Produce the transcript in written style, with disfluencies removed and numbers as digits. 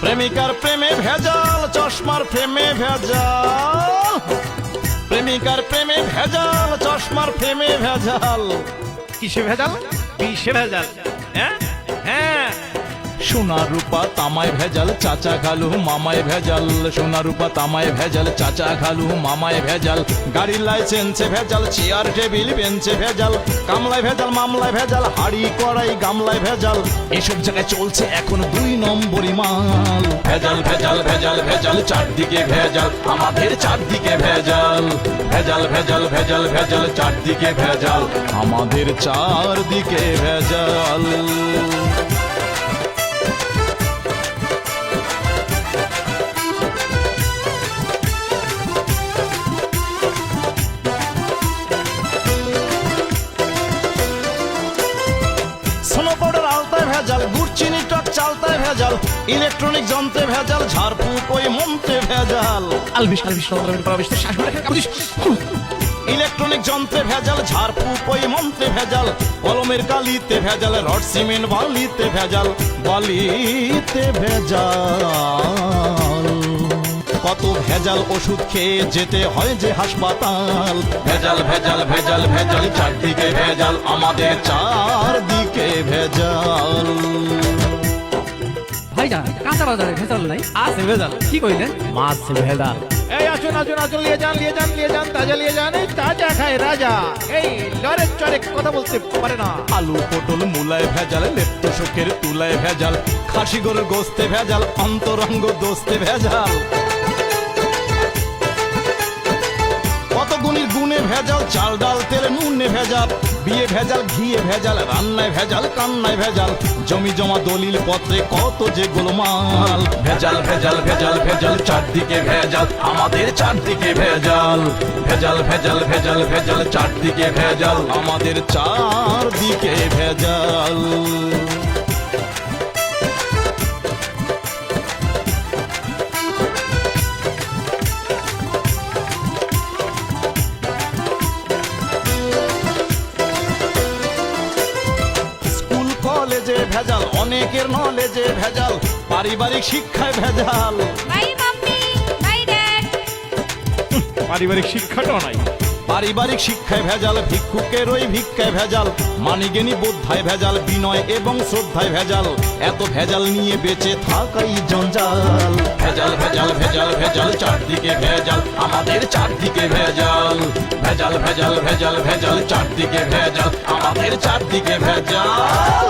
প্রেমিকার প্রেমে ভেজাল, চশমার প্রেমে ভেজাল। প্রেমিকার প্রেমে ভেজাল, চশমার প্রেমে ভেজাল। কিসে ভেজাল? বিষে ভেজাল। হ্যাঁ হ্যাঁ, সোনা রূপা তামায় ভেজাল, চাচা খালু মামায় ভেজাল। সোনা রূপা তামায় ভেজাল, চাচা খালু মামায় ভেজাল। গাড়ির লাইসেন্সে ভেজাল, চেয়ার টেবিল বেঞ্চে ভেজাল। কামলায় ভেজাল, মামলায় ভেজাল, হাড়ি কড়াই গামলায় ভেজাল। এসব জায়গায় চলছে এখন 2 নম্বরই মাল। ভেজাল ভেজাল ভেজাল ভেজাল, চারদিকে ভেজাল, আমাদের চারদিকে ভেজাল। ভেজাল ভেজাল ভেজাল ভেজাল, চারদিকে ভেজাল, আমাদের চারদিকে ভেজাল। ভেজাল, গুড় চিনি টক চালতায় ভেজাল। ইলেকট্রনিক যন্ত্রে ভেজাল, ঝাড়ফুঁক ওই মন্ত্রে ভেজাল। ইলেকট্রনিক যন্ত্রে ভেজাল, ঝাড়ফুঁক ওই মন্ত্রে ভেজাল। কলমের কালিতে ভেজাল, রড সিমেন্ট বালিতে ভেজাল। বালিতে ভেজাল, কত ভেজাল ওষুধ খেয়ে যেতে হয় যে হাসপাতাল। ভেজাল ভেজাল ভেজাল ভেজাল, চারদিকে ভেজাল, আমাদের চারদিকে ভেজাল। ভাইজান কাঁচা বাজারে ভেজাল নাই? আছে ভেজাল। কি কইলেন? মাছ ভেজাল। এই আসুন আসুন আসুন, নিয়ে যান নিয়ে যান নিয়ে যান, তাজা নিয়ে যান। এই তাজা খায় রাজা, এই লড়ের চড়ে কথা বলতে পারে না। আলু পটল মূলায় ভেজাল, লেপ্ত শোকের তুলায় ভেজাল। খাসি গরুর গোস্তে ভেজাল, অন্তরঙ্গ দোস্তে ভেজাল। কত গুণীর গুণে ভেজাল, চাল ডাল তেল নুনে ভেজাল। বিয়ে ভেজাল, ঘিয়ে ভেজাল, রান্নায় ভেজাল, কান্নায় ভেজাল। জমি জমা দলিল পত্রে কত যে গোলমাল। ভেজাল ভেজাল ভেজাল ভেজাল, চারদিকে ভেজাল, আমাদের চারদিকে ভেজাল। ভেজাল ভেজাল ভেজাল ভেজাল, চারদিকে ভেজাল, আমাদের চারদিকে ভেজাল। কলেজে ভেজাল, অনেকের নলেজে ভেজাল। পারিবারিক শিক্ষায় ভেজাল। পারিবারিক শিক্ষাটাও নাই। পারিবারিক শিক্ষায় ভেজাল, ভিক্ষুকের ওই ভিক্ষায় ভেজাল। মানিজ্ঞানী বোদ্ধায় ভেজাল, বিনয় এবং শ্রদ্ধায় ভেজাল। এত ভেজাল নিয়ে বেঁচে থাকাই জঞ্জাল। ভেজাল ভেজাল ভেজাল ভেজাল, চারদিকে ভেজাল, আমাদের চারদিকে ভেজাল। ভেজাল ভেজাল ভেজাল ভেজাল, চারদিকে ভেজাল, আমাদের চারদিকে ভেজাল।